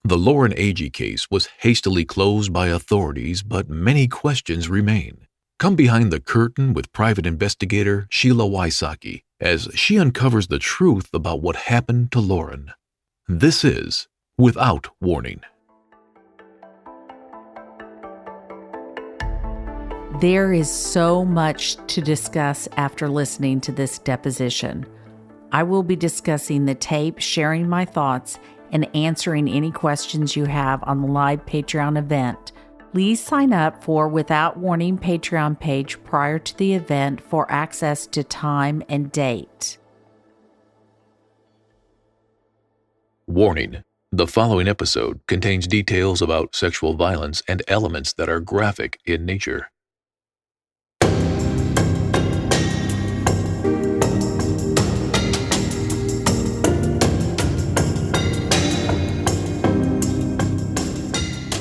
The Lauren Agee case was hastily closed by authorities, but many questions remain. Come behind the curtain with private investigator SHEILA WYSOCKI as she uncovers the truth about what happened to Lauren. This is Without Warning. There is so much to discuss after listening to this deposition. I will be discussing the tape, sharing my thoughts, and answering any questions you have on the live Patreon event. Please sign up for Without Warning Patreon page prior to the event for access to time and date. Warning: the following episode contains details about sexual violence and elements that are graphic in nature.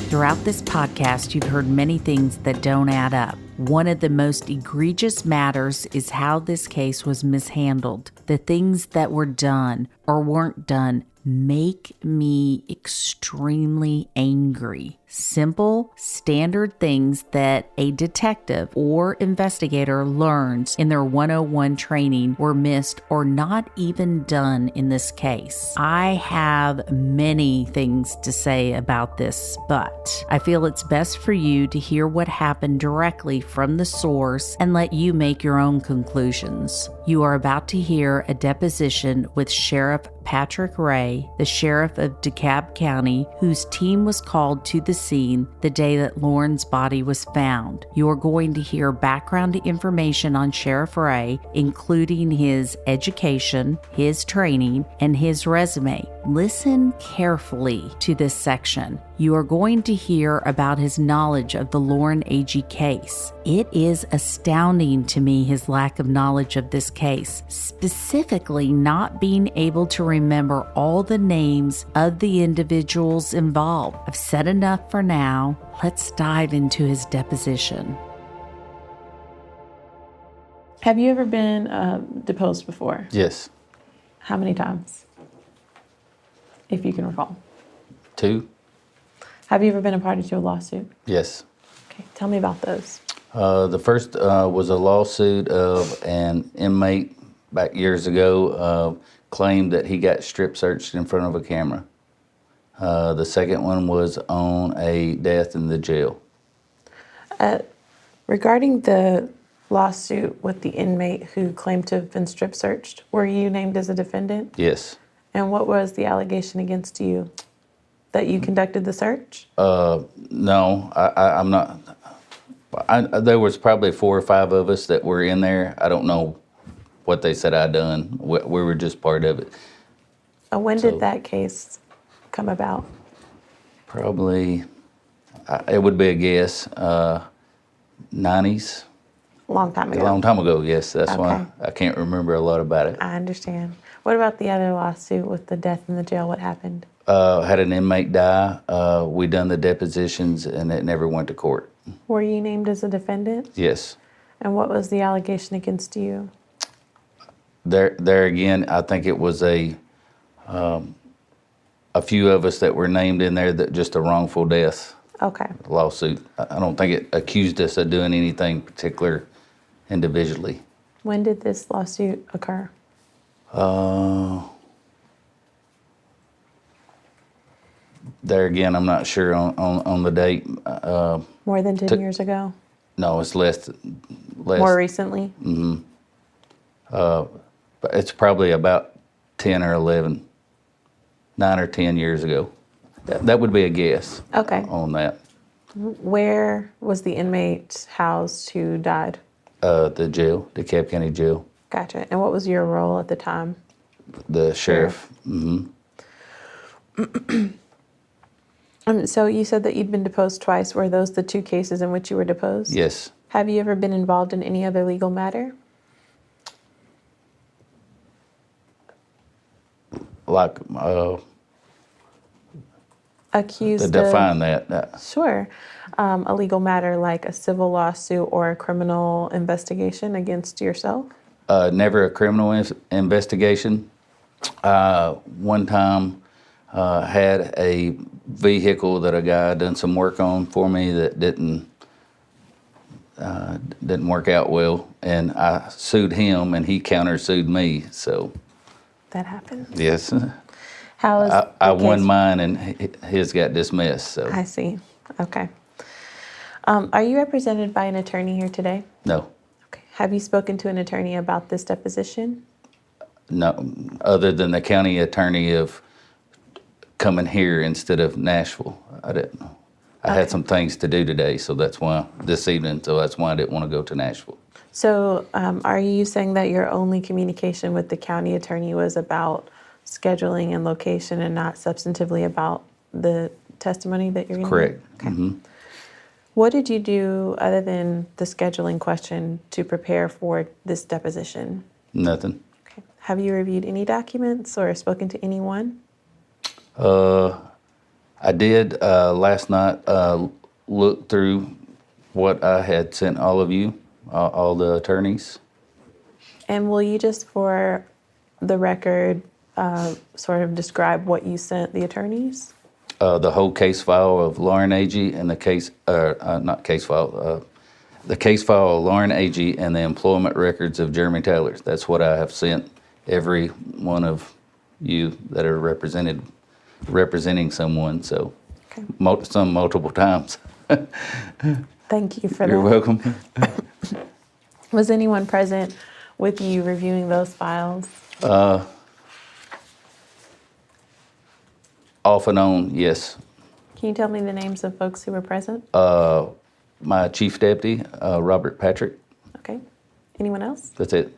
Throughout this podcast, you've heard many things that don't add up. One of the most egregious matters is how this case was mishandled. The things that were done or weren't done make me extremely angry. Simple, standard things that a detective or investigator learns in their 101 training were missed or not even done in this case. I have many things to say about this, but I feel it's best for you to hear what happened directly from the source and let you make your own conclusions. You are about to hear a deposition with Sheriff Patrick Ray, the sheriff of DeKalb County, whose team was called to the scene the day that Lauren's body was found. You are going to hear background information on Sheriff Ray, including his education, his training, and his resume. Listen carefully to this section. You are going to hear about his knowledge of the Lauren Agee case. It is astounding to me his lack of knowledge of this case, specifically not being able to remember all the names of the individuals involved. I've said enough for now. Let's dive into his deposition. Have you ever been deposed before? Yes. How many times? If you can recall. 2. Have you ever been a party to a lawsuit? Yes. Okay, tell me about those. The first was a lawsuit of an inmate back years ago claimed that he got strip searched in front of a camera. The second one was on a death in the jail. Regarding the lawsuit with the inmate who claimed to have been strip searched, were you named as a defendant? Yes. And what was the allegation against you? That you conducted the search? No, I'm not. There was probably 4 or 5 of us that were in there. I don't know what they said I'd done. We were just part of it. When did that case come about? Probably, it would be a guess, 90s. Long time ago. A long time ago, yes. That's Okay. why I can't remember a lot about it. I understand. What about the other lawsuit with the death in the jail? What happened? Had an inmate die. We done the depositions, and it never went to court. Were you named as a defendant? Yes. And what was the allegation against you? There again, I think it was a few of us that were named in there that just a wrongful death Okay. lawsuit. I don't think it accused us of doing anything particular individually. When did this lawsuit occur? There again, I'm not sure on the date. More than 10 years ago? No, it's less. More recently? But it's probably about 10 or 11, 9 or 10 years ago. That would be a guess. Okay. On that. Where was the inmate housed who died? The jail, the DeKalb County Jail. Gotcha. And what was your role at the time? The sheriff. So you said that you'd been deposed twice. Were those the 2 cases in which you were deposed? Yes. Have you ever been involved in any other legal matter? Like, Accused to define that. Sure. A legal matter like a civil lawsuit or a criminal investigation against yourself? Never a criminal investigation. One time, had a vehicle that a guy done some work on for me that didn't work out well, and I sued him, and he countersued me. So That happened. yes, How is I the won case- mine, and his got dismissed. So I see. Okay. Are you represented by an attorney here today? no, Okay. Have you spoken to an attorney about this deposition? no, other than the county attorney of coming here instead of Nashville. I didn't know. I had some things to do today, so that's why this evening. So that's why I didn't want to go to Nashville. So are you saying that your only communication with the county attorney was about scheduling and location and not substantively about the testimony that you're going to Correct. Okay. What did you do other than the scheduling question to prepare for this deposition? Nothing. Okay. Have you reviewed any documents or spoken to anyone? I did last night look through what I had sent all of you, all the attorneys. And will you just, for the record, sort of describe what you sent the attorneys? The whole case file of Lauren Agee and the case, not case file, the case file of Lauren Agee and the employment records of Jeremy Taylor. That's what I have sent every one of you that are representing someone. So Okay. some multiple times. Thank you for You're that. welcome. Was anyone present with you reviewing those files? Off and on, yes. Can you tell me the names of folks who were present? My chief deputy, Robert Patrick. Okay. Anyone else? That's it.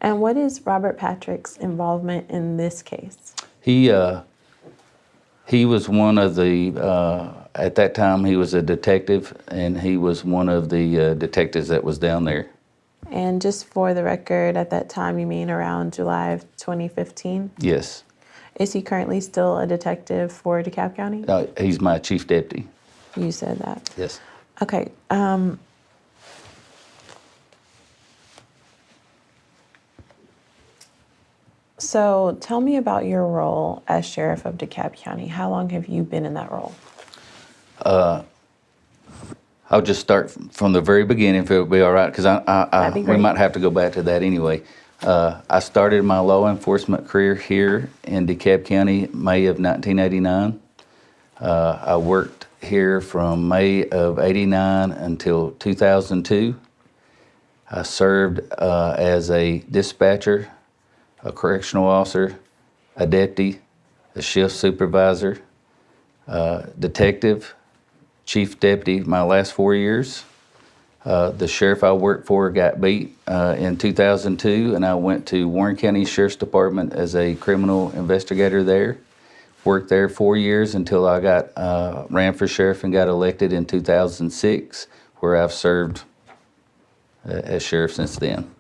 And what is Robert Patrick's involvement in this case? He was one of the, at that time, he was a detective, and he was one of the detectives that was down there. And just for the record, at that time, you mean around July of 2015? Yes. Is he currently still a detective for DeKalb County? He's my chief deputy. You said that. Yes. Okay. So tell me about your role as sheriff of DeKalb County. How long have you been in that role? I'll just start from the very beginning, if it would be all right, because That'd be we great. might have to go back to that anyway. I started my law enforcement career here in DeKalb County, May of 1989. I worked here from May of 89 until 2002. I served as a dispatcher, a correctional officer, a deputy, a shift supervisor, detective, chief deputy my last 4 years. The sheriff I worked for got beat in 2002, and I went to Warren County Sheriff's Department as a criminal investigator there. Worked there 4 years until I ran for sheriff and got elected in 2006, where I've served as sheriff since then.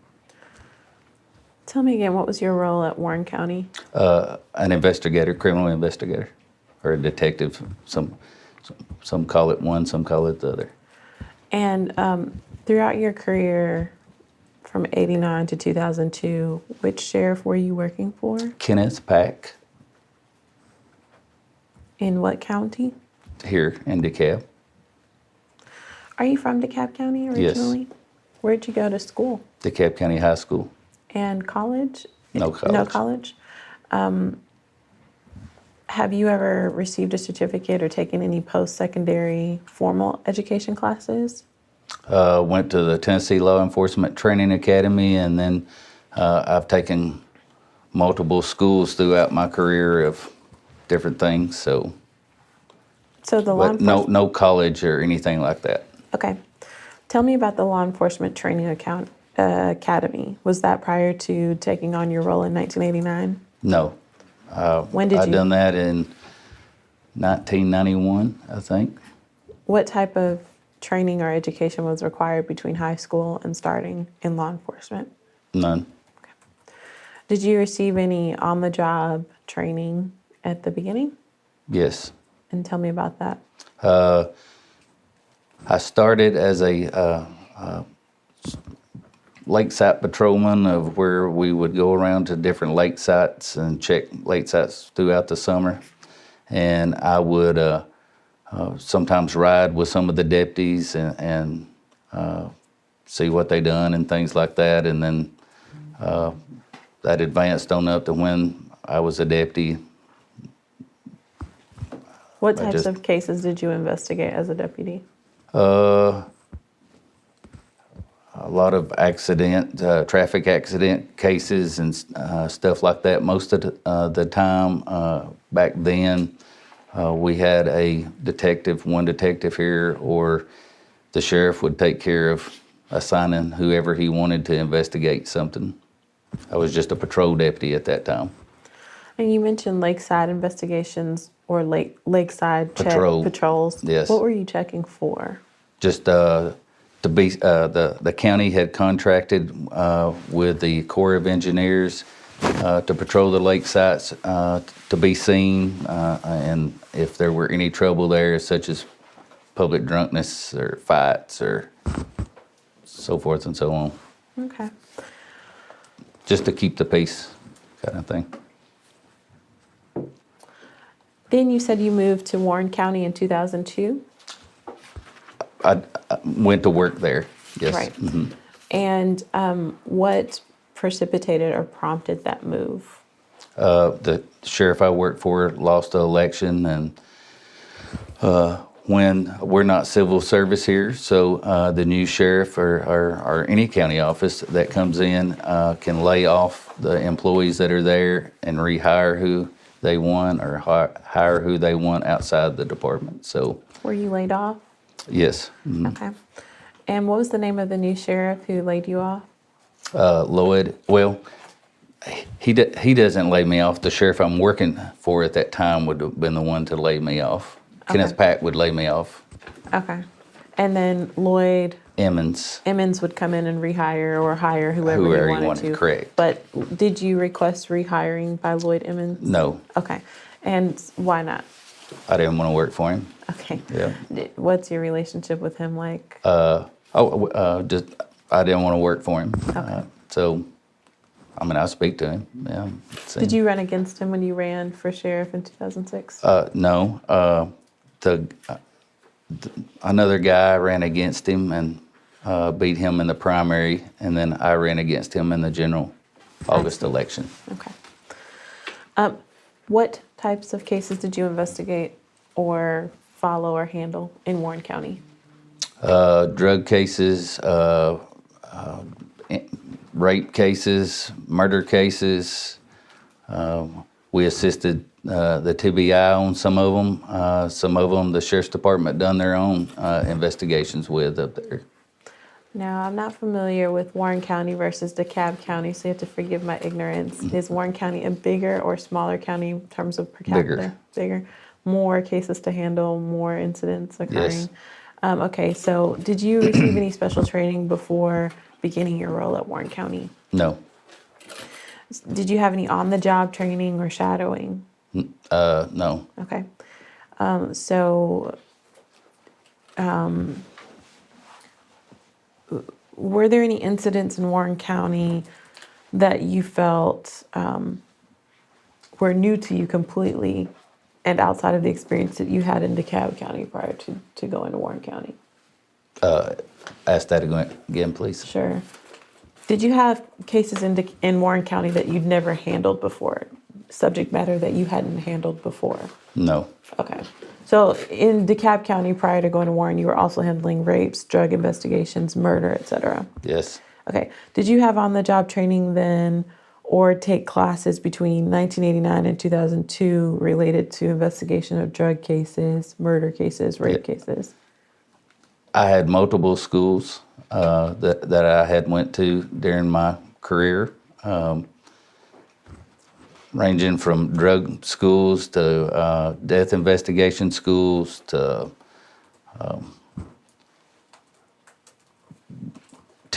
Tell me again, what was your role at Warren County? An investigator, criminal investigator, or a detective. Some call it one, some call it the other. And throughout your career from 89 to 2002, which sheriff were you working for? Kenneth Pack, In what county? here in DeKalb. Are you from DeKalb County originally? Where'd you go to school? DeKalb County High School. And college? No college. No college? Have you ever received a certificate or taken any post-secondary formal education classes? Went to the Tennessee Law Enforcement Training Academy, and then I've taken multiple schools throughout my career of different things. So So the law but enforcement... no college or anything like that. Okay. Tell me about the Law Enforcement Training Academy. Was that prior to taking on your role in 1989? No. When did I you... done that in 1991, I think. What type of training or education was required between high school and starting in law enforcement? None. Did you receive any on-the-job training at the beginning? Yes. And tell me about that. I started as a lakeside patrolman of where we would go around to different lake sites and check lake sites throughout the summer. And I would sometimes ride with some of the deputies and see what they done and things like that. And then that advanced on up to when I was a deputy. What types of cases did you investigate as a deputy? A lot of traffic accident cases and stuff like that. Most of the time back then, we had one detective here, or the sheriff would take care of assigning whoever he wanted to investigate something. I was just a patrol deputy at that time. And you mentioned lakeside investigations or lakeside patrols. Yes. What were you checking for? Just the county had contracted with the Corps of Engineers to patrol the lake sites to be seen, and if there were any trouble there, such as public drunkenness or fights or so forth and so on. Okay. Just to keep the peace, kind of thing. Then you said you moved to Warren County in 2002? I went to work there, yes. Right. Mm-hmm. And what precipitated or prompted that move? The sheriff I worked for lost the election, and when we're not civil service here, so the new sheriff or any county office that comes in can lay off the employees that are there and rehire who they want, or hire who they want outside the department. So, Were you laid off? yes. Mm-hmm. Okay. And what was the name of the new sheriff who laid you off? Lloyd. Well, he doesn't lay me off. The sheriff I'm working for at that time would have been the one to lay me off. Okay. Kenneth Pack would lay me off. Okay. And then Lloyd Emmons. would come in and rehire or hire whoever he wanted to. Correct. But did you request rehiring by Lloyd Emmons? No, Okay. And why not? I didn't want to work for him. Okay. Yeah. What's your relationship with him like? Just I didn't want to work for him. Okay. So, I mean, I speak to him. Yeah. Did you run against him when you ran for sheriff in 2006? No. Another guy ran against him and beat him in the primary, and then I ran against him in the general August election. Okay. What types of cases did you investigate or follow or handle in Warren County? Drug cases, rape cases, murder cases. We assisted the TBI on some of them. Some of them the Sheriff's Department done their own investigations with up there. Now, I'm not familiar with Warren County versus DeKalb County, so you have to forgive my ignorance. Is Warren County a bigger or smaller county in terms of per capita? Bigger. More cases to handle, more incidents occurring? Yes. Okay, so did you receive any special training before beginning your role at Warren County? No. Did you have any on-the-job training or shadowing? No. Okay. Were there any incidents in Warren County that you felt were new to you completely and outside of the experience that you had in DeKalb County prior to going to Warren County? Ask that again, please. Sure. Did you have cases in Warren County that you'd never handled before? Subject matter that you hadn't handled before? No. Okay. So in DeKalb County, prior to going to Warren, you were also handling rapes, drug investigations, murder, etc. Yes. Okay. Did you have on-the-job training then or take classes between 1989 and 2002 related to investigation of drug cases, murder cases, rape cases? I had multiple schools that I had went to during my career, ranging from drug schools to death investigation schools to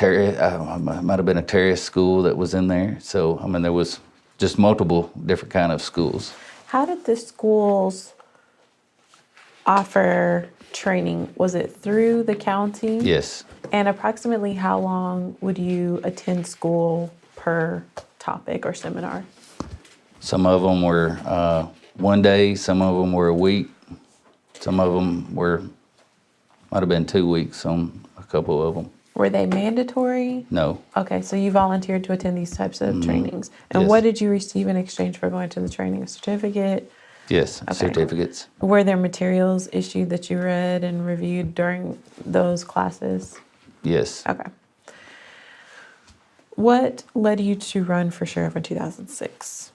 might have been a terrorist school that was in there. So, I mean, there was just multiple different kind of schools. How did the schools offer training, was it through the county? Yes. And approximately how long would you attend school per topic or seminar? Some of them were one day, some of them were a week, some of them might have been 2 weeks on a couple of them. Were they mandatory? No. Okay, so you volunteered to attend these types of trainings. And Yes. what did you receive in exchange for going to the training? A certificate? Yes, Okay. certificates. Were there materials issued that you read and reviewed during those classes? Yes. Okay. What led you to run for sheriff in 2006?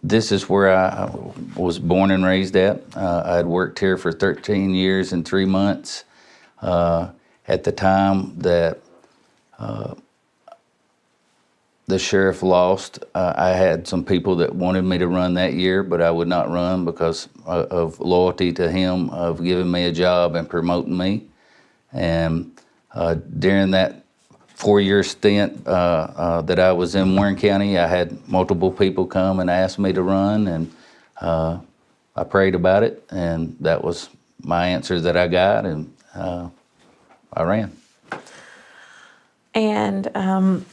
This is where I was born and raised at. I had worked here for 13 years and 3 months. At the time that the sheriff lost, I had some people that wanted me to run that year, but I would not run because of loyalty to him, of giving me a job and promoting me. And during that 4-year stint that I was in Warren County, I had multiple people come and ask me to run, and I prayed about it, and that was my answer that I got, and I ran. And,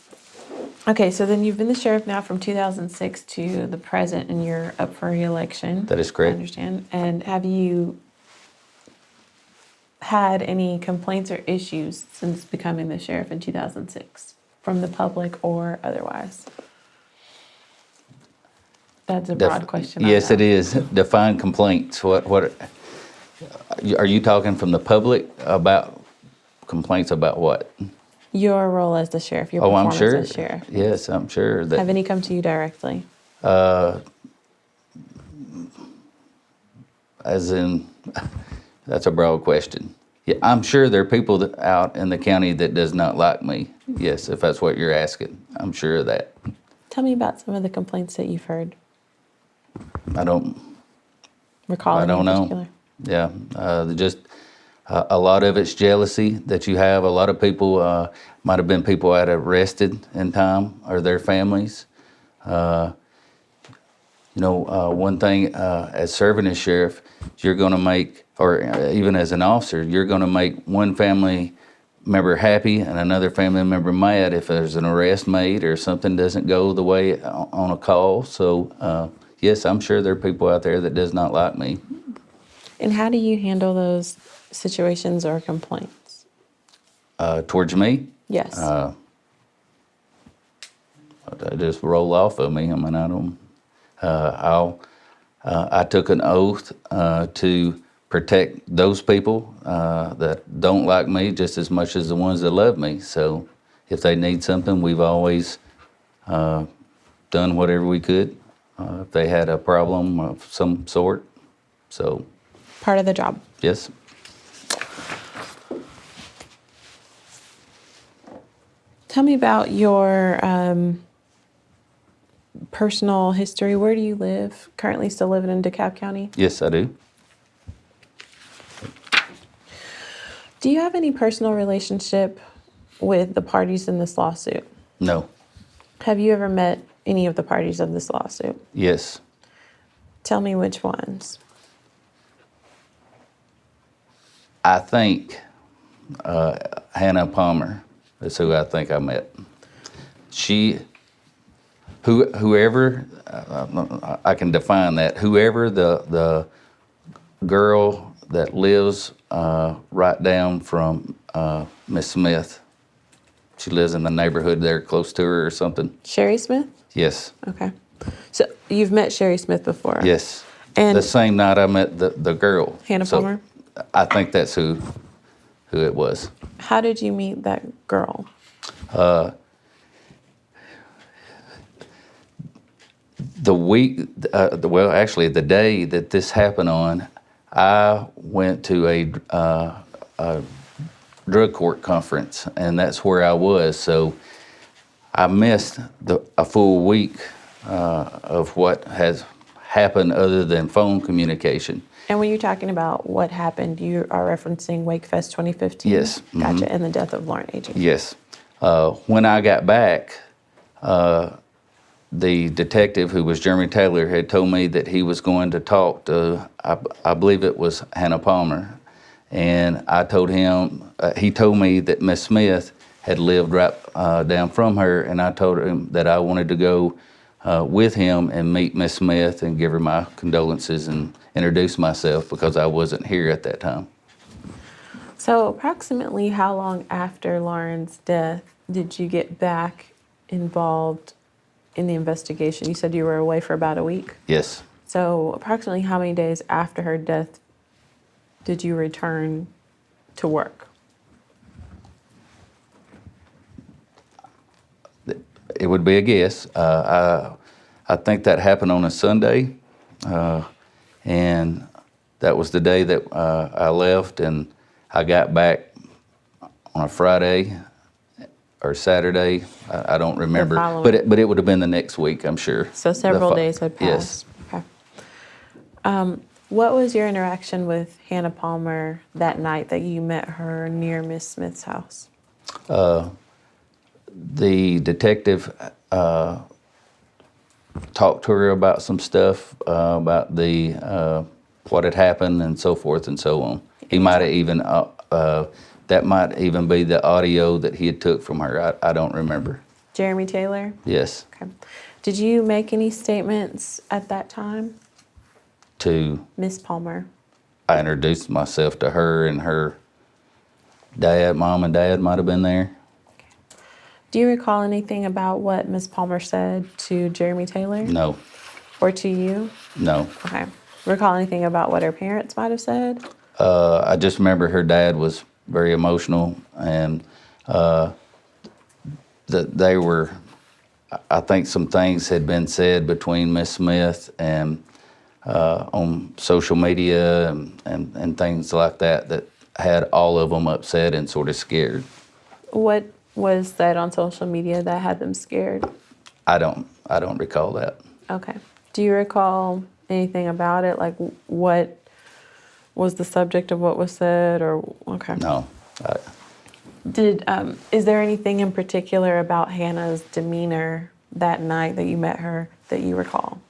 okay, so then you've been the sheriff now from 2006 to the present, and you're up for re-election. That is correct. I understand. And have you had any complaints or issues since becoming the sheriff in 2006 from the public or otherwise? That's a broad question. I Yes, know. it is. Define complaints. What are you talking from the public about complaints about what? Your role as the sheriff, your Oh, I'm performance sure. as sheriff. Yes, I'm sure Have that. any come to you directly? As in, that's a broad question. Yeah, I'm sure there are people out in the county that does not like me. Yes, if that's what you're asking, I'm sure of that. Tell me about some of the complaints that you've heard. I don't Recall any in know. particular? Yeah, just a lot of it's jealousy that you have. A lot of people might have been people that arrested in time or their families. One thing as serving as sheriff, you're going to make, or even as an officer, you're going to make one family member happy and another family member mad if there's an arrest made or something doesn't go the way on a call. So, yes, I'm sure there are people out there that does not like me. And how do you handle those situations or complaints? Towards me, Yes. they just roll off of me. I mean, I don't. I took an oath to protect those people that don't like me just as much as the ones that love me. So if they need something, we've always done whatever we could if they had a problem of some sort. So, Part of the job. yes. Tell me about your personal history. Where do you live? Currently still living in DeKalb County? Yes, I do. Do you have any personal relationship with the parties in this lawsuit? No. Have you ever met any of the parties of this lawsuit? Yes. Tell me which ones. I think Hannah Palmer is who I think I met. Whoever, I can define that, whoever the girl that lives right down from Miss Smith, she lives in the neighborhood there close to her or something. Sherry Smith? Yes, Okay. So you've met Sherry Smith before? yes. And the same night I met the girl. Hannah So Palmer? I think that's who it was. How did you meet that girl? The week, actually the day that this happened on, I went to a drug court conference, and that's where I was. So I missed a full week of what has happened other than phone communication. And when you're talking about what happened, you are referencing WakeFest 2015? Yes. Mm-hmm. Gotcha. And the death of Lauren Agee. Yes. When I got back, the detective, who was Jeremy Taylor, had told me that he was going to talk to, I believe it was Hannah Palmer. And I told him, he told me that Miss Smith had lived right down from her, and I told him that I wanted to go with him and meet Miss Smith and give her my condolences and introduce myself because I wasn't here at that time. So approximately how long after Lauren's death did you get back involved in the investigation? You said you were away for about a week? Yes. So approximately how many days after her death did you return to work? It would be a guess. I think that happened on a Sunday, and that was the day that I left, and I got back on a Friday or Saturday. I don't remember, but it would have been the next week, I'm sure. So several days had passed. Yes. Okay. What was your interaction with Hannah Palmer that night that you met her near Miss Smith's house? The detective talked to her about some stuff, about what had happened and so forth and so on. He might have even, that might even be the audio that he had took from her. I don't remember. Jeremy Taylor? Yes. Okay. Did you make any statements at that time? To Miss Palmer? I introduced myself to her, and her mom and dad might have been there. Okay. Do you recall anything about what Miss Palmer said to Jeremy Taylor? No. Or to you? No. Okay. Recall anything about what her parents might have said? I just remember her dad was very emotional, and that they were, I think some things had been said between Miss Smith and on social media and things like that that had all of them upset and sort of scared. What was said on social media that had them scared? I don't recall that. Okay. Do you recall anything about it? Like what was the subject of what was said, or okay? No. Is there anything in particular about Hannah's demeanor that night that you met her that you recall?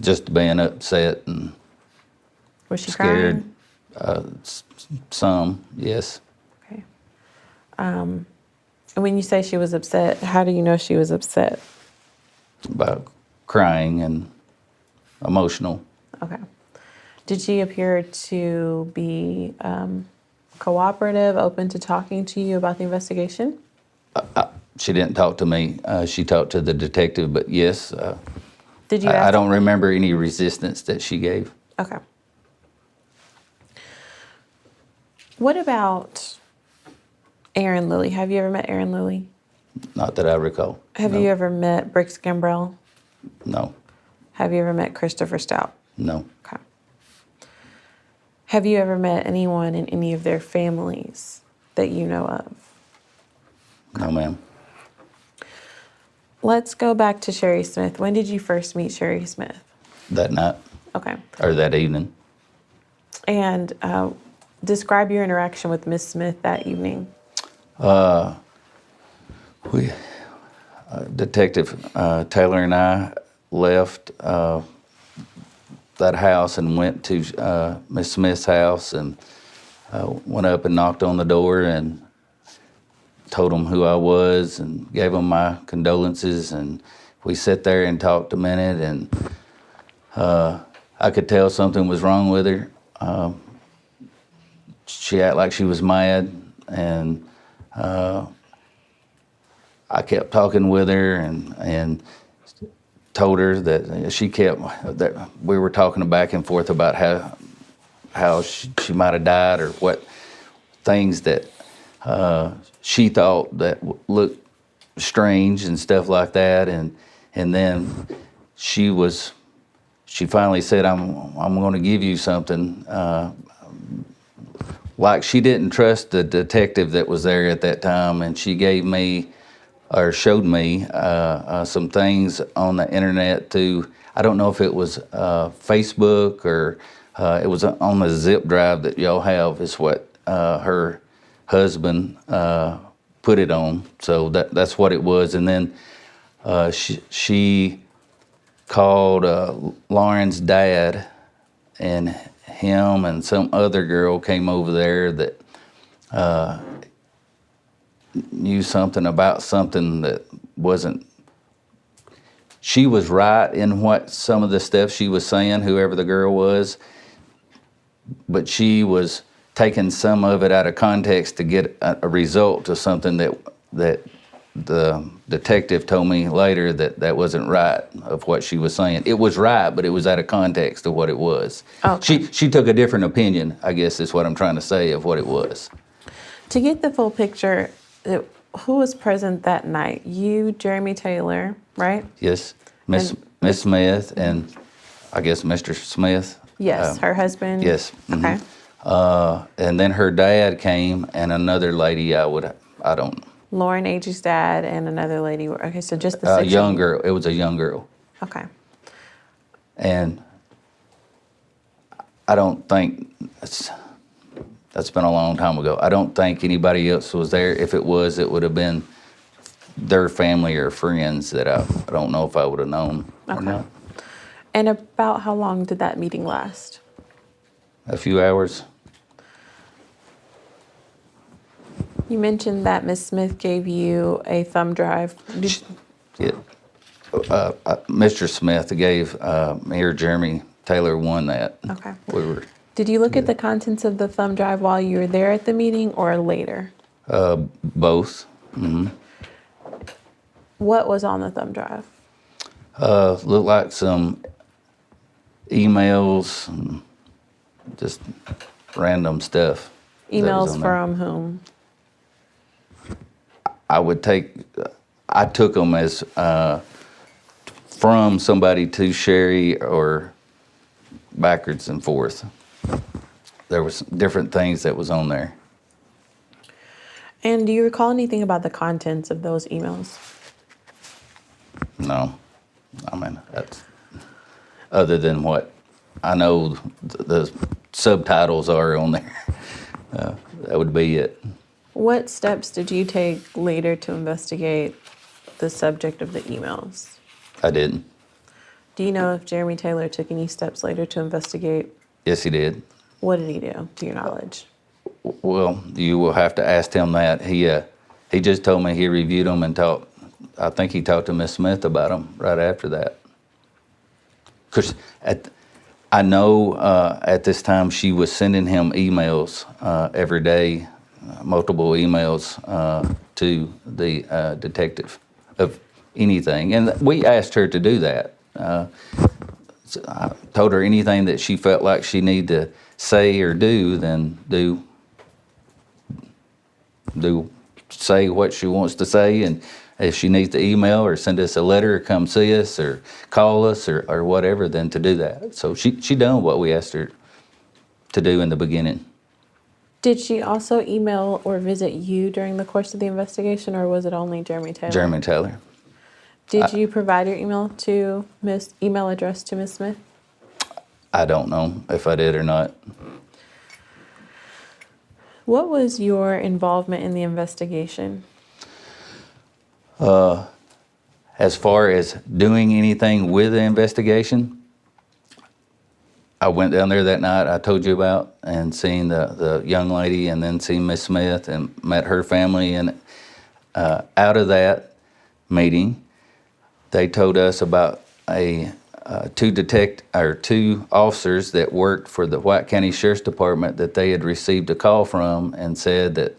Just being upset and Was she scared. crying? Some, yes. Okay. And when you say she was upset, how do you know she was upset? About crying and emotional. Okay. Did she appear to be cooperative, open to talking to you about the investigation? She didn't talk to me. She talked to the detective, but yes. Did you? I don't remember any resistance that she gave. Okay. What about Aaron Lilly? Have you ever met Aaron Lilly? Not that I recall. Have No. you ever met Brix Gambrell? No. Have you ever met Christopher Stout? No. Okay. Have you ever met anyone in any of their families that you know of? No, ma'am. Let's go back to Sherry Smith. When did you first meet Sherry Smith? That night. Okay. Or that evening. And describe your interaction with Miss Smith that evening. Detective Taylor and I left that house and went to Miss Smith's house and went up and knocked on the door and told them who I was and gave them my condolences, and we sat there and talked a minute, and I could tell something was wrong with her. She acted like she was mad, and I kept talking with her and told her that that we were talking back and forth about how she might have died, or what things that she thought that looked strange and stuff like that, and then she finally said, I'm going to give you something. Like she didn't trust the detective that was there at that time, and she gave me, or showed me, some things on the internet I don't know if it was Facebook or it was on the zip drive that y'all have, is what her husband put it on. So that's what it was. And then She called Lauren's dad, and him and some other girl came over there that knew something about something that wasn't. She was right in what some of the stuff she was saying, whoever the girl was, but she was taking some of it out of context to get a result of something that the detective told me later that wasn't right of what she was saying. It was right, but it was out of context of what it was. Okay. She took a different opinion, I guess is what I'm trying to say, of what it was. To get the full picture, who was present that night? You, Jeremy Taylor, right? Yes, Miss Smith and I guess Mr. Smith. Yes, her husband? Yes. Okay. And then her dad came and another lady I don't know. Lauren Agee's dad and another lady. Okay, so just the six. Young girl. It was a young girl. Okay. And I don't think that's been a long time ago. I don't think anybody else was there. If it was, it would have been their family or friends that I don't know if I would have known or not. And about how long did that meeting last? A few hours. You mentioned that Ms. Smith gave you a thumb drive. Yeah. Mr. Smith gave Mayor Jeremy Taylor one that. Okay. Did you look at the contents of the thumb drive while you were there at the meeting or later? Both. Mm-hmm. What was on the thumb drive? Looked like some emails, and just random stuff. Emails from whom? I took them as from somebody to Sherry or backwards and forth. There was different things that was on there. And do you recall anything about the contents of those emails? No. I mean, that's other than what I know the subtitles are on there. That would be it. What steps did you take later to investigate the subject of the emails? I didn't. Do you know if Jeremy Taylor took any steps later to investigate? Yes, he did. What did he do, to your knowledge? Well, you will have to ask him that. He just told me he reviewed them and talked. I think he talked to Miss Smith about them right after that. Because I know at this time she was sending him emails every day, multiple emails to the detective of anything. And we asked her to do that. So I told her anything that she felt like she needed to say or do, then say what she wants to say. And if she needs to email or send us a letter or come see us or call us or whatever, then to do that. So she done what we asked her to do in the beginning. Did she also email or visit you during the course of the investigation, or was it only Jeremy Taylor? Jeremy Taylor. Did you provide your email address to Ms. Smith? I don't know if I did or not. What was your involvement in the investigation? As far as doing anything with the investigation, I went down there that night I told you about and seen the young lady and then seen Miss Smith and met her family. And out of that meeting, they told us about two officers that worked for the White County Sheriff's Department that they had received a call from and said that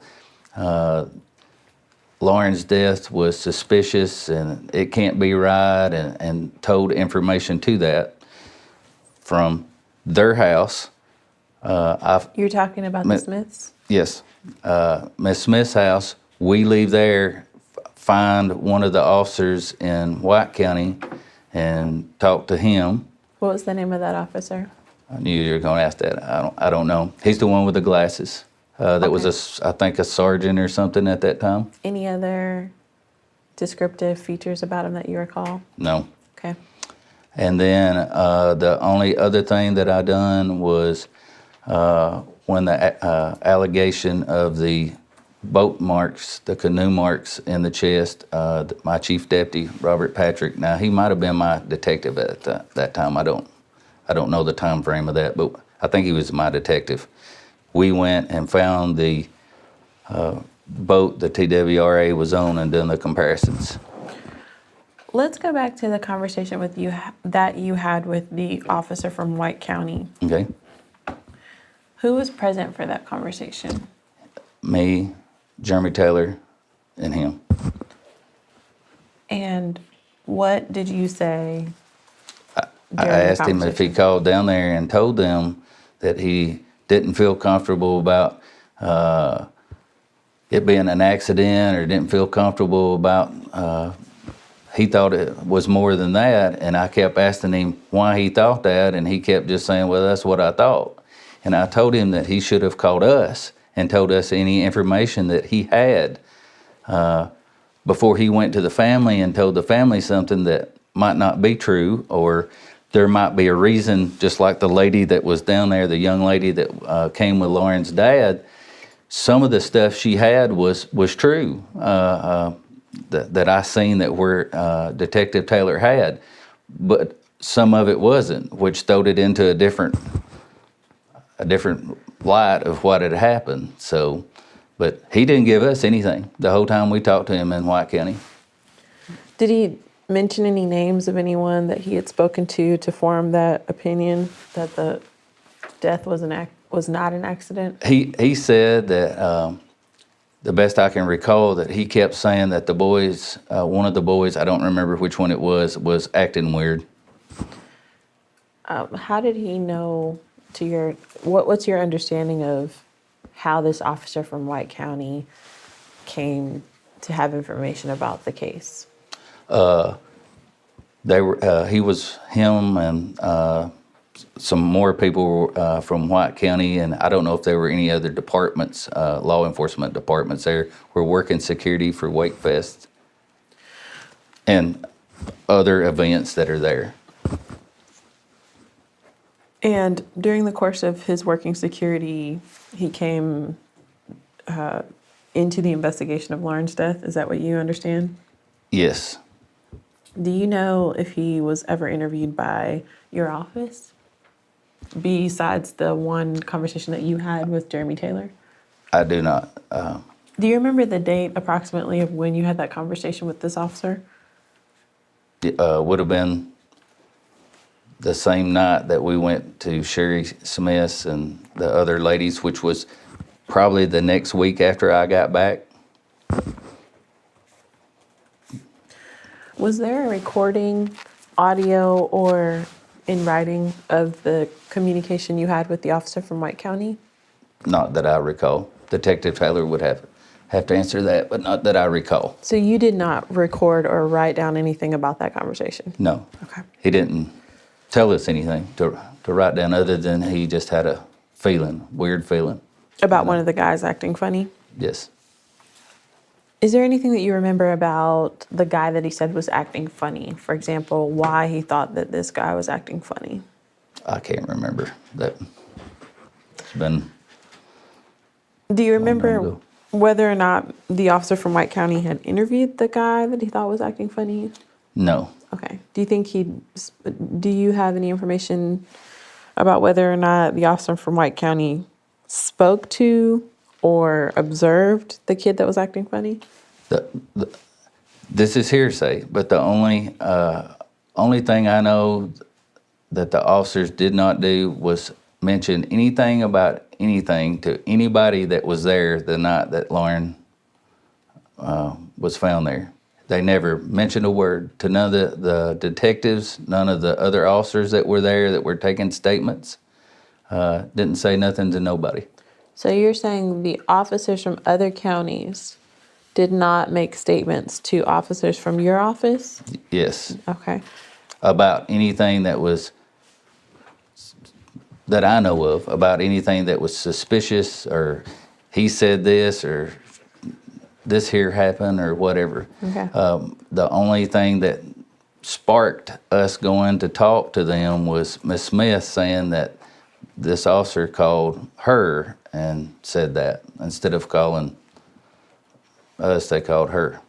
Lauren's death was suspicious and it can't be right, and told information to that from their house. You're talking about the Smiths? Yes. Miss Smith's house. We leave there, find one of the officers in White County and talk to him. What was the name of that officer? I knew you were going to ask that. I don't know. He's the one with the glasses. That was, I think, a sergeant or something at that time. Any other descriptive features about him that you recall? No. Okay. And then the only other thing that I done was when the allegation of the boat marks, the canoe marks in the chest. My chief deputy, Robert Patrick, now he might have been my detective at that time. I don't know the time frame of that, but I think he was my detective. We went and found the boat the TWRA was on and done the comparisons. Let's go back to the conversation with you that you had with the officer from White County. Okay. Who was present for that conversation? Me, Jeremy Taylor, and him. And what did you say? I asked him if he called down there and told them that he didn't feel comfortable about it being an accident, or didn't feel comfortable about, he thought it was more than that. And I kept asking him why he thought that, and he kept just saying, well, that's what I thought. And I told him that he should have called us and told us any information that he had before he went to the family and told the family something that might not be true, or there might be a reason, just like the lady that was down there, the young lady that came with Lauren's dad. Some of the stuff she had was true that I seen that where Detective Taylor had, but some of it wasn't, which throwed it into a different light of what had happened. So, but he didn't give us anything the whole time we talked to him in White County. Did he mention any names of anyone that he had spoken to form that opinion that the death was not an accident? He said that the best I can recall, that he kept saying that the boys, one of the boys, I don't remember which one it was acting weird. How did he know? What's your understanding of how this officer from White County came to have information about the case? Him and some more people from White County, and I don't know if there were any other departments, law enforcement departments there, were working security for Wake Fest and other events that are there. And during the course of his working security, he came into the investigation of Lauren's death. Is that what you understand? Yes. Do you know if he was ever interviewed by your office, besides the one conversation that you had with Jeremy Taylor? I do not. Do you remember the date approximately of when you had that conversation with this officer? It would have been the same night that we went to Sherry Smith's and the other ladies, which was probably the next week after I got back. Was there a recording, audio, or in writing of the communication you had with the officer from White County? Not that I recall. Detective Taylor would have to answer that, but not that I recall. So you did not record or write down anything about that conversation? No. Okay. He didn't tell us anything to write down, other than he just had a weird feeling. About one of the guys acting funny? Yes. Is there anything that you remember about the guy that he said was acting funny? For example, why he thought that this guy was acting funny? I can't remember that. It's been. Do you remember ago. whether or not the officer from White County had interviewed the guy that he thought was acting funny? No. Okay. Do you have any information about whether or not the officer from White County spoke to or observed the kid that was acting funny? This is hearsay, but the only thing I know that the officers did not do was mention anything about anything to anybody that was there the night that Lauren was found there. They never mentioned a word to none of the detectives, none of the other officers that were there that were taking statements. Didn't say nothing to nobody. So you're saying the officers from other counties did not make statements to officers from your office? Yes. Okay. About anything that I know of, about anything that was suspicious, or he said this, or this here happened, or whatever. Okay. The only thing that sparked us going to talk to them was Miss Smith saying that this officer called her and said that instead of calling Us, they called her.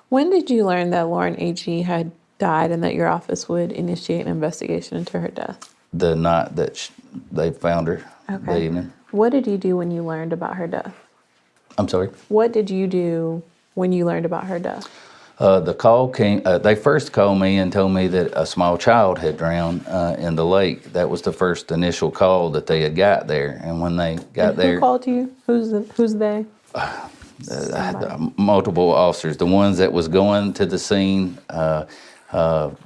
When did you learn that Lauren A.G. had died and that your office would initiate an investigation into her death? The night that they found her, the evening. What did you do when you learned about her death? I'm sorry? What did you do when you learned about her death? The call came, they first called me and told me that a small child had drowned in the lake. That was the first initial call that they had got there. And when they got there... Who called you? Who's they? Multiple officers. The ones that was going to the scene,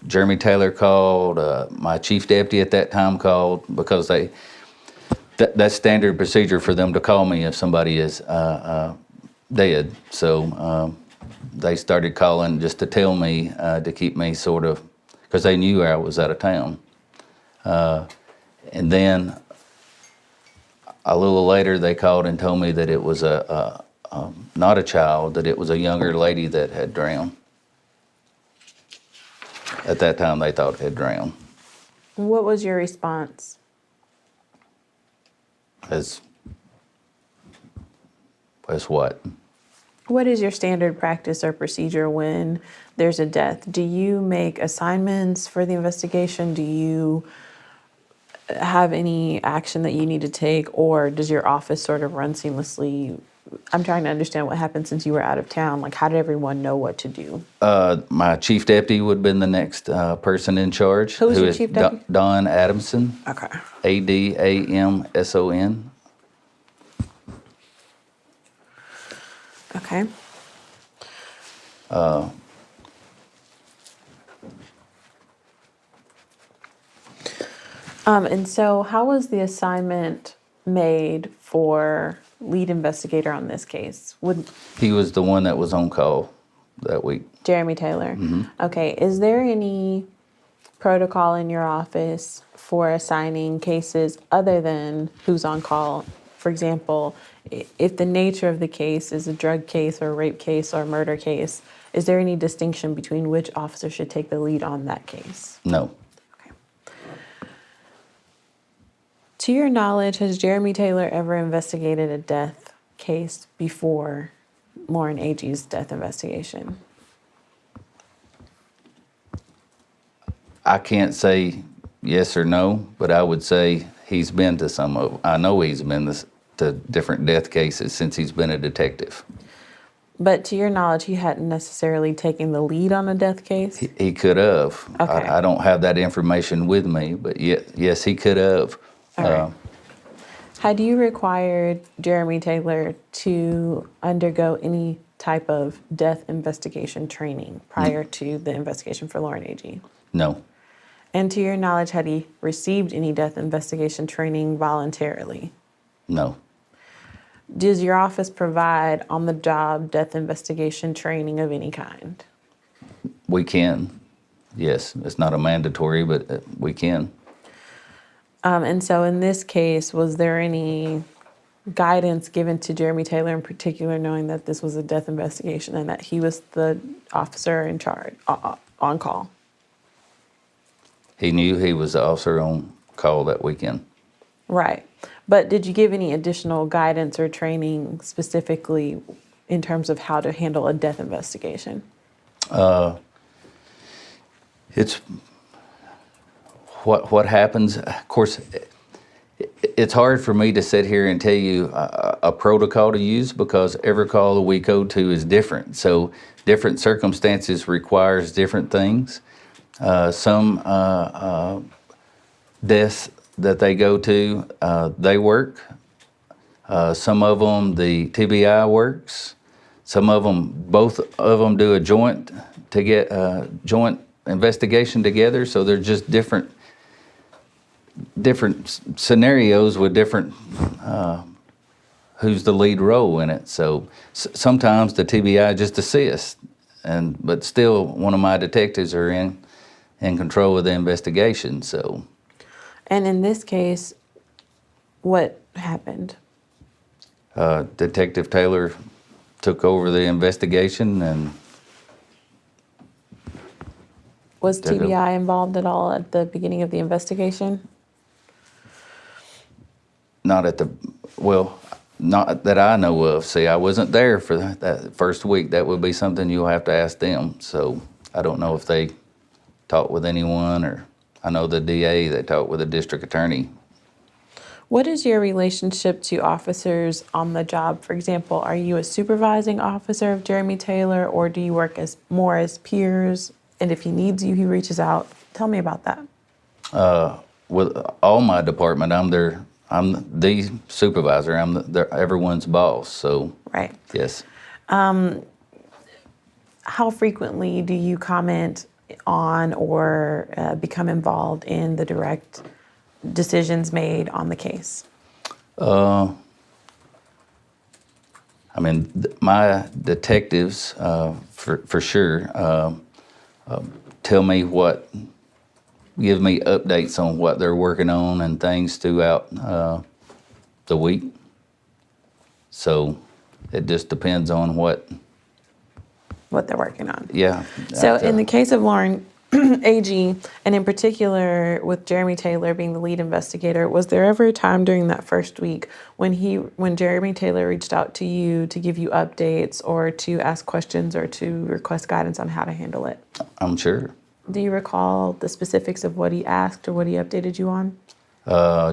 Jeremy Taylor called, my chief deputy at that time called, because that's standard procedure for them to call me if somebody is dead. So they started calling just to tell me, to keep me sort of, because they knew I was out of town. And then a little later they called and told me that it was not a child, that it was a younger lady that had drowned. At that time they thought had drowned. What was your response? As what? What is your standard practice or procedure when there's a death? Do you make assignments for the investigation? Do you have any action that you need to take, or does your office sort of run seamlessly? I'm trying to understand what happened since you were out of town. Like, how did everyone know what to do? My chief deputy would have been the next person in charge. Who was your chief deputy? Don Adamson. Okay. Adamson. Okay. And so how was the assignment made for lead investigator on this case? He was the one that was on call that week. Jeremy Taylor. Mm-hmm. Okay. Is there any protocol in your office for assigning cases other than who's on call? For example, if the nature of the case is a drug case or a rape case or a murder case, is there any distinction between which officer should take the lead on that case? No. Okay. To your knowledge, has Jeremy Taylor ever investigated a death case before Lauren A.G.'s death investigation? I can't say yes or no, but I would say he's been to some of, I know he's been to different death cases since he's been a detective. But to your knowledge, he hadn't necessarily taken the lead on a death case? He could have. Okay. I don't have that information with me, but yes, he could have. All right. Had you required Jeremy Taylor to undergo any type of death investigation training prior to the investigation for Lauren A.G.? No. And to your knowledge, had he received any death investigation training voluntarily? No. Does your office provide on-the-job death investigation training of any kind? We can. Yes, it's not a mandatory, but we can. And so in this case, was there any guidance given to Jeremy Taylor in particular, knowing that this was a death investigation and that he was the officer in charge, on call? He knew he was the officer on call that weekend. Right. But did you give any additional guidance or training specifically in terms of how to handle a death investigation? It's what happens. Of course, it's hard for me to sit here and tell you a protocol to use because every call that we go to is different. So different circumstances requires different things. Some deaths that they go to, they work. Some of them, the TBI works. Some of them, both of them do a joint to get a joint investigation together. So they're just different scenarios with different, who's the lead role in it. So sometimes the TBI just assists, but still one of my detectives are in control of the investigation, so. And in this case, what happened? Detective Taylor took over the investigation and... Was TBI involved at all at the beginning of the investigation? Not at the, well, Not that I know of. See, I wasn't there for that first week. That would be something you'll have to ask them. So I don't know if they talked with anyone, or I know the DA, they talked with the district attorney. What is your relationship to officers on the job? For example, are you a supervising officer of Jeremy Taylor, or do you work as more as peers? And if he needs you, he reaches out. Tell me about that. With all my department, I'm the supervisor. Everyone's boss. So Right. yes. How frequently do you comment on or become involved in the direct decisions made on the case? I mean, my detectives, for sure, tell me give me updates on what they're working on and things throughout the week. So it just depends on what They're working on. Yeah. So in the case of Lauren AG, and in particular with Jeremy Taylor being the lead investigator, was there ever a time during that first week when Jeremy Taylor reached out to you to give you updates or to ask questions or to request guidance on how to handle it? I'm sure. Do you recall the specifics of what he asked or what he updated you on?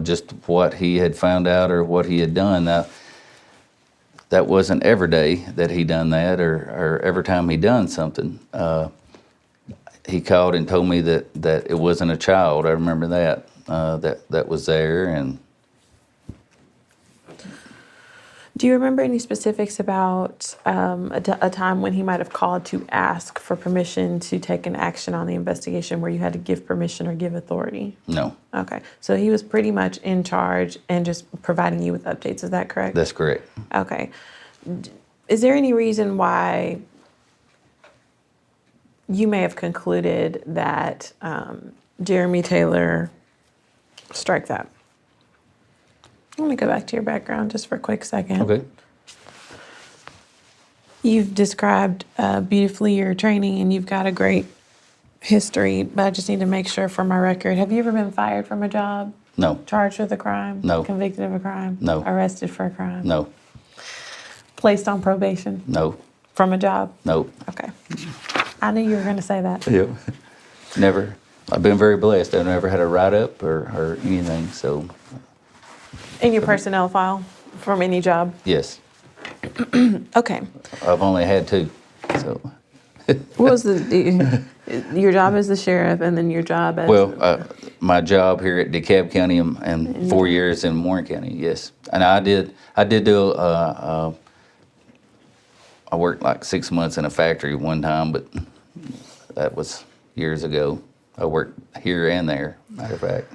Just what he had found out or what he had done. That wasn't every day that he done that, or every time he done something. He called and told me that it wasn't a child. I remember that that was there. And do you remember any specifics about a time when he might have called to ask for permission to take an action on the investigation where you had to give permission or give authority? No. Okay, so he was pretty much in charge and just providing you with updates. Is that correct? That's correct. Okay. Is there any reason why you may have concluded that Jeremy Taylor, strike that. Let me go back to your background just for a quick second. Okay. You've described beautifully your training and you've got a great history, but I just need to make sure for my record. Have you ever been fired from a job? No. Charged with a crime? No. Convicted of a crime? No. Arrested for a crime? No. Placed on probation? No. From a job? No. Okay. I knew you were going to say that. Yep. Never. I've been very blessed. I've never had a write-up or anything, so. In your personnel file from any job? Yes. Okay. I've only had 2, so. What was your job as the sheriff and then your job as? Well, my job here at DeKalb County and 4 years in Warren County, yes. And I did do, I worked like 6 months in a factory one time, but that was years ago. I worked here and there, matter of fact.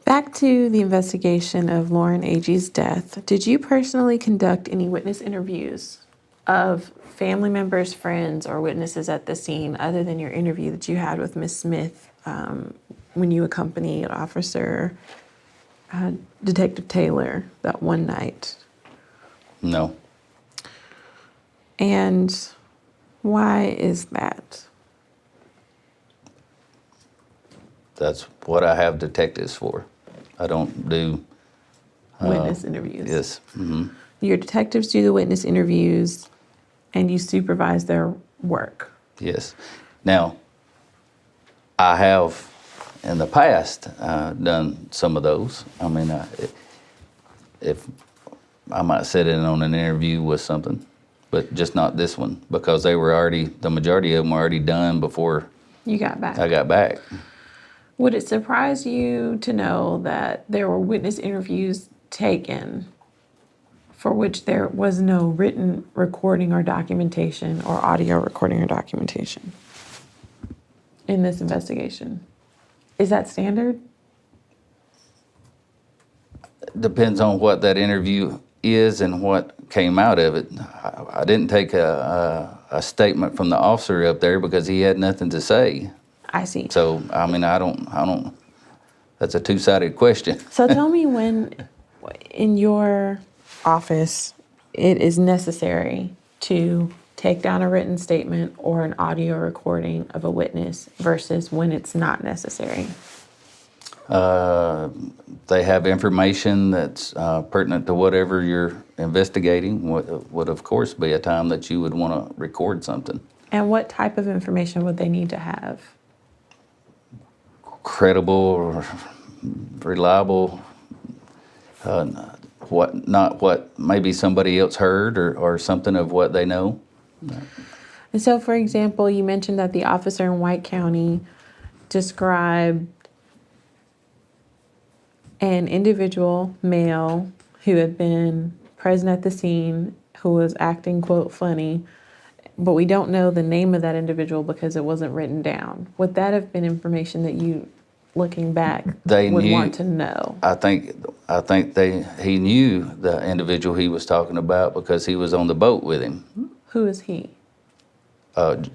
Back to the investigation of Lauren AG's death, did you personally conduct any witness interviews of family members, friends, or witnesses at the scene other than your interview that you had with Ms. Smith when you accompanied Officer Detective Taylor that one night? No. And why is that? That's what I have detectives for. I don't do Witness interviews. Yes. Mm-hmm. Your detectives do the witness interviews and you supervise their work. Yes. Now, I have in the past done some of those. I mean, if I might sit in on an interview with something, but just not this one because the majority of them were already done before You got back. I got back. Would it surprise you to know that there were witness interviews taken for which there was no written recording or documentation or audio recording or documentation in this investigation? Is that standard? Depends on what that interview is and what came out of it. I didn't take a statement from the officer up there because he had nothing to say. I see. So, I mean, I don't, that's a two-sided question. So tell me when in your office it is necessary to take down a written statement or an audio recording of a witness versus when it's not necessary. They have information that's pertinent to whatever you're investigating. Would of course be a time that you would want to record something. And what type of information would they need to have? Credible or reliable, not what maybe somebody else heard or something of what they know. And so, for example, you mentioned that the officer in White County described an individual male who had been present at the scene who was acting, quote, funny, but we don't know the name of that individual because it wasn't written down. Would that have been information that you, looking back, would want to know? I think he knew the individual he was talking about because he was on the boat with him. Who is he?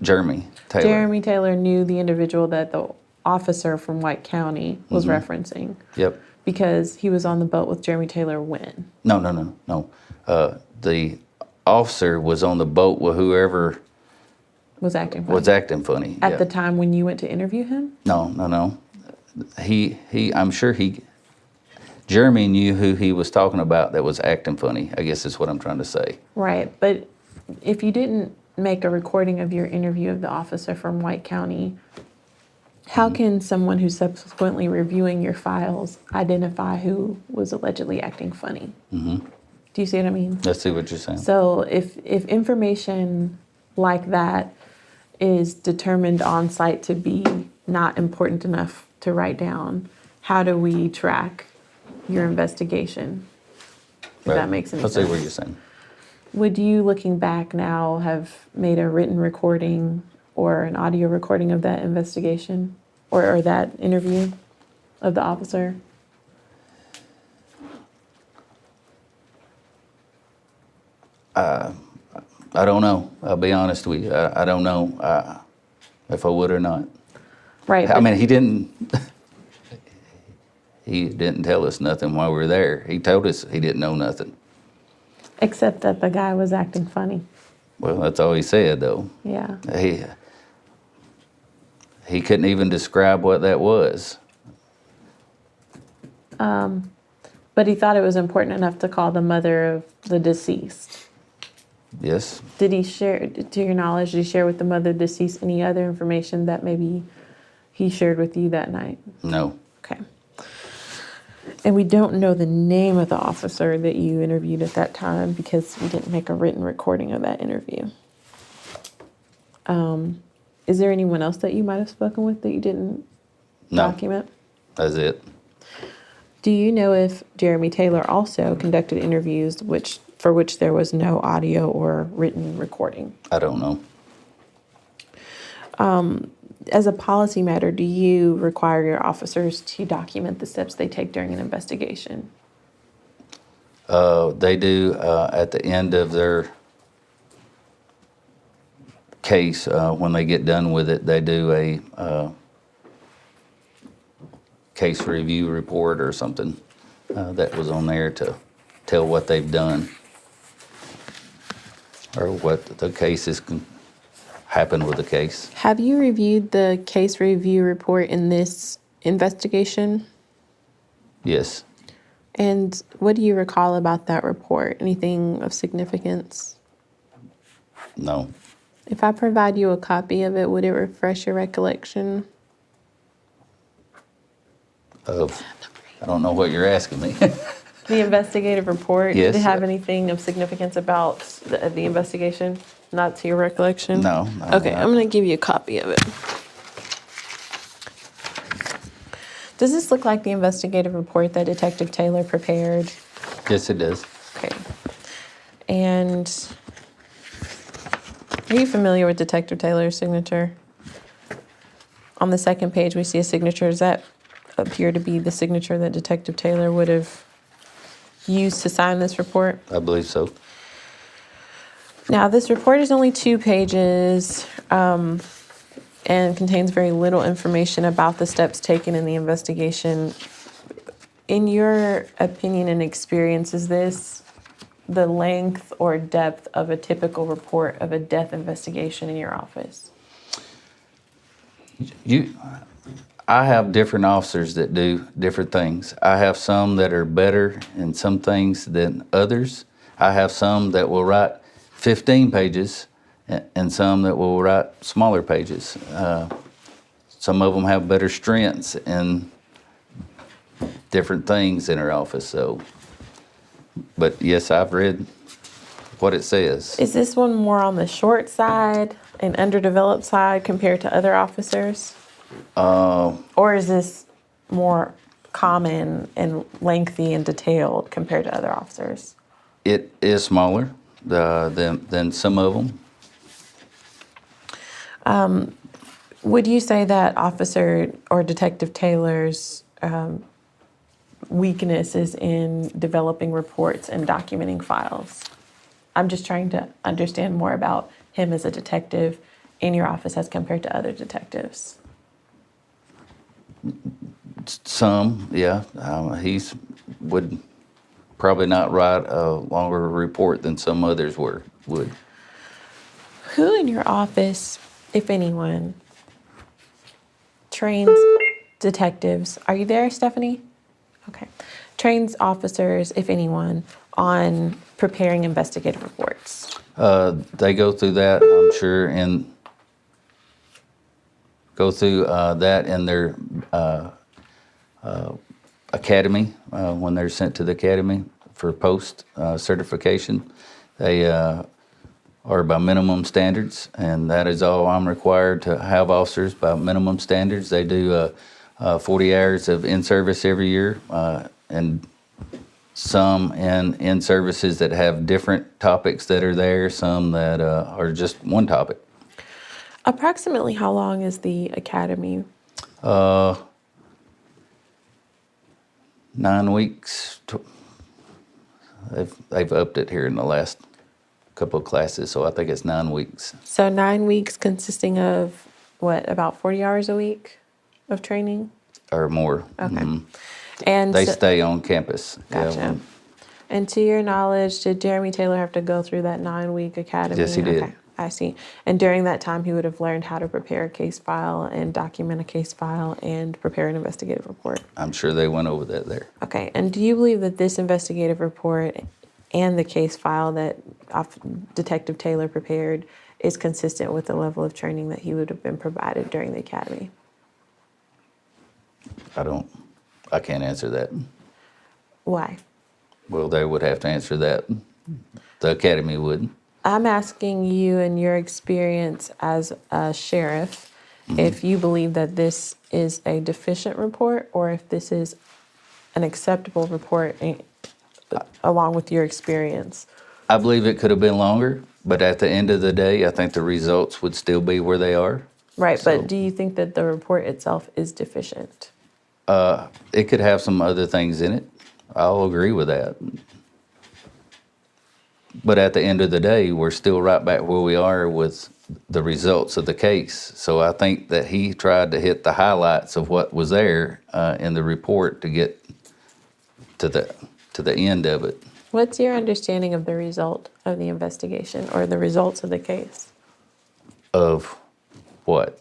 Jeremy Taylor. Jeremy Taylor knew the individual that the officer from White County was referencing. Yep. Because he was on the boat with Jeremy Taylor when? No. The officer was on the boat with whoever was acting funny. At the time when you went to interview him? No. I'm sure Jeremy knew who he was talking about that was acting funny, I guess is what I'm trying to say. Right, but if you didn't make a recording of your interview of the officer from White County, how can someone who's subsequently reviewing your files identify who was allegedly acting funny? Mm-hmm. Do you see what I mean? I see what you're saying. So if information like that is determined on site to be not important enough to write down, how do we track your investigation? If that makes any sense. I see what you're saying. Would you, looking back now, have made a written recording or an audio recording of that investigation or that interview of the officer? I don't know. I'll be honest with you. I don't know if I would or not. Right. I mean, he didn't tell us nothing while we were there. He told us he didn't know nothing. Except that the guy was acting funny. Well, that's all he said, though. Yeah. He couldn't even describe what that was. But he thought it was important enough to call the mother of the deceased. Yes. Did he share, to your knowledge, did he share with the mother of the deceased any other information that maybe he shared with you that night? No. Okay. And we don't know the name of the officer that you interviewed at that time because we didn't make a written recording of that interview. Is there anyone else that you might have spoken with that you didn't document? That's it. Do you know if Jeremy Taylor also conducted interviews for which there was no audio or written recording? I don't know. As a policy matter, do you require your officers to document the steps they take during an investigation? They do at the end of their case, when they get done with it, they do a case review report or something that was on there to tell what they've done or what the cases can happen with the case. Have you reviewed the case review report in this investigation? Yes. And what do you recall about that report? Anything of significance? No. If I provide you a copy of it, would it refresh your recollection? I don't know what you're asking me. The investigative report, Yes. did it have anything of significance about the investigation? Not to your recollection? No. Okay, I'm going to give you a copy of it. Does this look like the investigative report that Detective Taylor prepared? Yes, it does. Okay. And are you familiar with Detective Taylor's signature? On the second page, we see a signature. Does that appear to be the signature that Detective Taylor would have used to sign this report? I believe so. Now, this report is only 2 pages and contains very little information about the steps taken in the investigation. In your opinion and experience, is this the length or depth of a typical report of a death investigation in your office? I have different officers that do different things. I have some that are better in some things than others. I have some that will write 15 pages and some that will write smaller pages. Some of them have better strengths in different things in our office. So, but yes, I've read what it says. Is this one more on the short side and underdeveloped side compared to other officers? Or is this more common and lengthy and detailed compared to other officers? It is smaller than some of them. Would you say that Officer or Detective Taylor's weakness is in developing reports and documenting files? I'm just trying to understand more about him as a detective in your office as compared to other detectives. Some, yeah. He's would probably not write a longer report than some others would. Who in your office, if anyone, trains detectives? Are you there, Stephanie? Okay. Trains officers, if anyone, on preparing investigative reports? They go through that, I'm sure, and go through that in their academy when they're sent to the academy for post certification. They are by minimum standards, and that is all I'm required to have officers by minimum standards. They do 40 hours of in-service every year, and some in services that have different topics that are there, some that are just one topic. Approximately how long is the academy? 9 weeks. They've upped it here in the last couple of classes, so I think it's 9 weeks. So 9 weeks consisting of, what, about 40 hours a week of training? Or more. Okay. Mhm. And They so- stay on campus. Gotcha. Yeah, And to your knowledge, did Jeremy Taylor have to go through that 9-week academy? Yes, he did. Okay, I see. And during that time, he would have learned how to prepare a case file and document a case file and prepare an investigative report. I'm sure they went over that there. Okay, and do you believe that this investigative report and the case file that Detective Taylor prepared is consistent with the level of training that he would have been provided during the academy? I can't answer that. Why? Well, they would have to answer that. The academy would. I'm asking you, in your experience as a sheriff, if you believe that this is a deficient report or if this is an acceptable report along with your experience. I believe it could have been longer, but at the end of the day, I think the results would still be where they are. Right, So- but do you think that the report itself is deficient? It could have some other things in it. I'll agree with that. But at the end of the day, we're still right back where we are with the results of the case. So I think that he tried to hit the highlights of what was there in the report to get to the end of it. What's your understanding of the result of the investigation or the results of the case? Of what?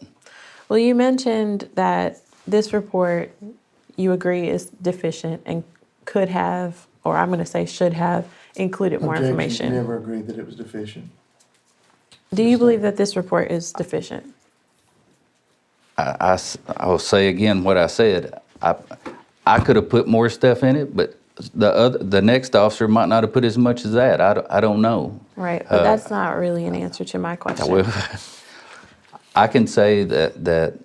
Well, you mentioned that this report, you agree, is deficient and could have, or I'm going to say should have, included more Objection. information. Never agreed that it was deficient. Do you believe that this report is deficient? I'll say again what I said. I could have put more stuff in it, but the next officer might not have put as much as that. I don't know. Right, but that's not really an answer to my question. Well, I can say that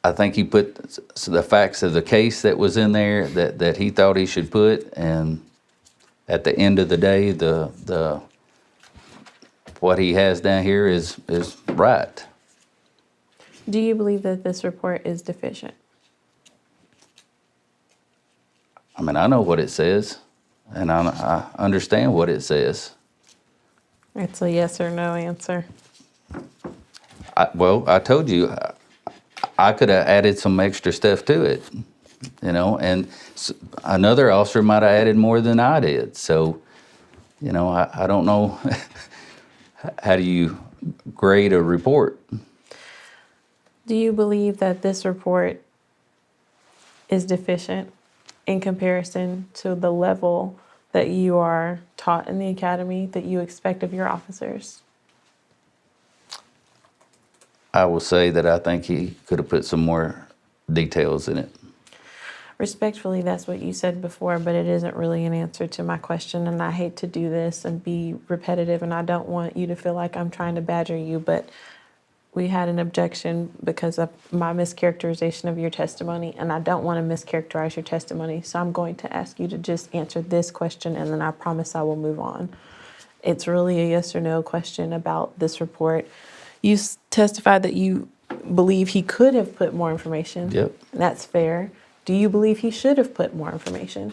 I think he put the facts of the case that was in there that he thought he should put, and at the end of the day, the what he has down here is right. Do you believe that this report is deficient? I mean, I know what it says, and I understand what it says. It's a yes or no answer. I told you, I could have added some extra stuff to it, and another officer might have added more than I did. So, I don't know. How do you grade a report? Do you believe that this report is deficient in comparison to the level that you are taught in the academy that you expect of your officers? I will say that I think he could have put some more details in it. Respectfully, that's what you said before, but it isn't really an answer to my question, and I hate to do this and be repetitive, and I don't want you to feel like I'm trying to badger you, but we had an objection because of my mischaracterization of your testimony, and I don't want to mischaracterize your testimony, so I'm going to ask you to just answer this question, and then I promise I will move on. It's really a yes or no question about this report. You testified that you believe he could have put more information. Yep. And that's fair. Do you believe he should have put more information?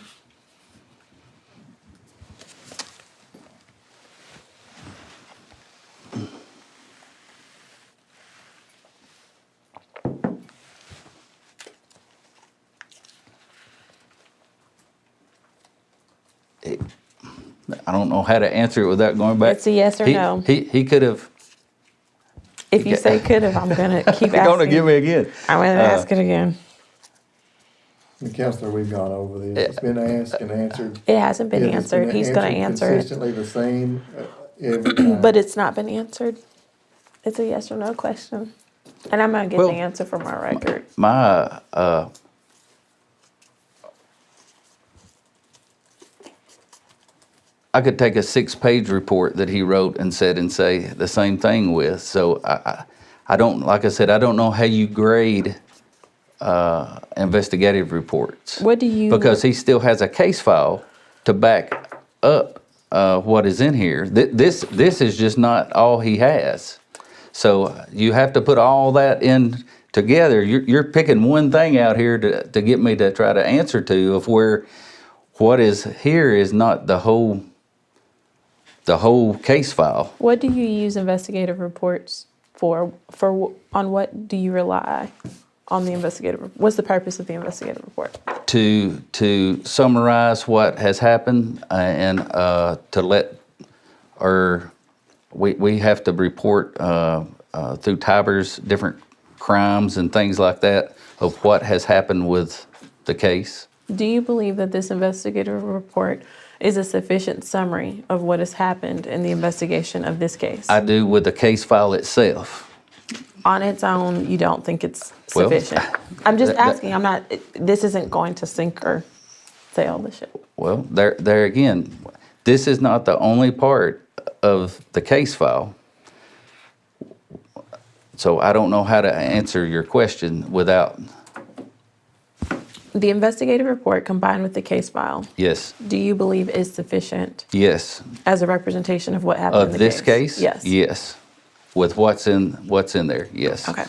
I don't know how to answer it without going back. It's a yes or no. He could have. If you say could have, I'm going to keep You're going to asking. give me again. I'm going to ask it again. Counselor, we've gone over this. It's been asked and answered. It hasn't been It's answered. been He's going to answer it. consistently the same every time. But it's not been answered. It's a yes or no question. And I'm going to get Well, the answer for my record. My I could take a 6-page report that he wrote and said and say the same thing with. So I don't, like I said, I don't know how you grade investigative reports. What do you... Because he still has a case file to back up what is in here. This is just not all he has. So you have to put all that in together. You're picking one thing out here to get me to try to answer to of where what is here is not the whole case file. What do you use investigative reports for? On what do you rely on the investigative? What's the purpose of the investigative report? To summarize what has happened and to let we have to report through Tiber's different crimes and things like that of what has happened with the case. Do you believe that this investigative report is a sufficient summary of what has happened in the investigation of this case? I do with the case file itself. On its own, you don't think it's Well, sufficient? I'm just asking. I'm not. This isn't going to sink or sail the ship. Well, there again, this is not the only part of the case file. So I don't know how to answer your question without. The investigative report combined with the case file, Yes, do you believe is sufficient yes. as a representation of what happened in Of the this case? Yes. Yes. With what's in there, yes. Okay.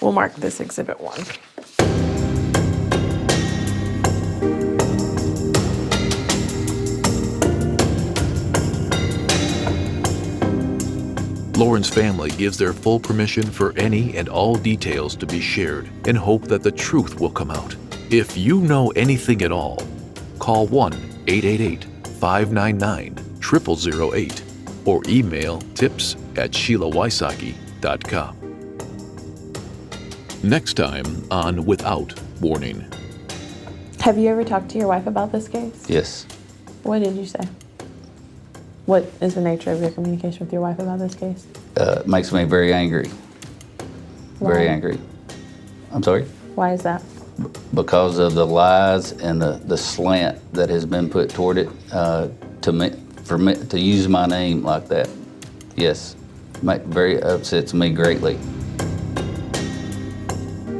We'll mark this Exhibit 1. Lauren's family gives their full permission for any and all details to be shared in hope that the truth will come out. If you know anything at all, call 1-888-599-0008 or email tips@SHEILAWYSOCKI.com. Next time on Without Warning. Have you ever talked to your wife about this case? Yes. What did you say? What is the nature of your communication with your wife about this case? It makes me very angry. Very Why? angry. I'm sorry? Why is that? Because of the lies and the slant that has been put toward it for me to use my name like that. Yes, very upsets me greatly.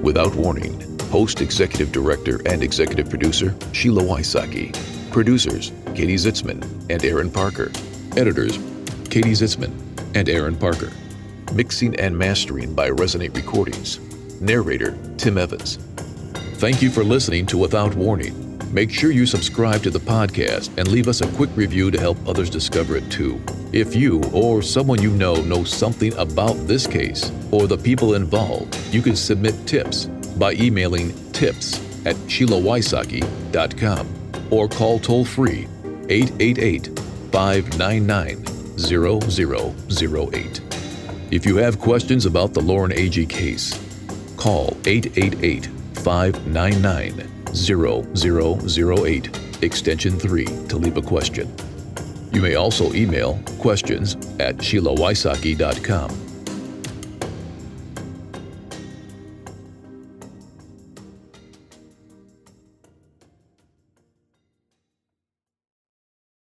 Without Warning. Host, Executive Director, and Executive Producer, Sheila Wysocki. Producers, Katie Zitzman and Aaron Parker. Editors, Katie Zitzman and Aaron Parker. Mixing and mastering by Resonate Recordings. Narrator, Tim Evans. Thank you for listening to Without Warning. Make sure you subscribe to the podcast and leave us a quick review to help others discover it too. If you or someone you know knows something about this case or the people involved, you can submit tips by emailing tips@SHEILAWYSOCKI.com or call toll-free 888-599-0008. If you have questions about the Lauren A.G. case, call 888-599-0008, extension 3 to leave a question. You may also email questions@SHEILAWYSOCKI.com.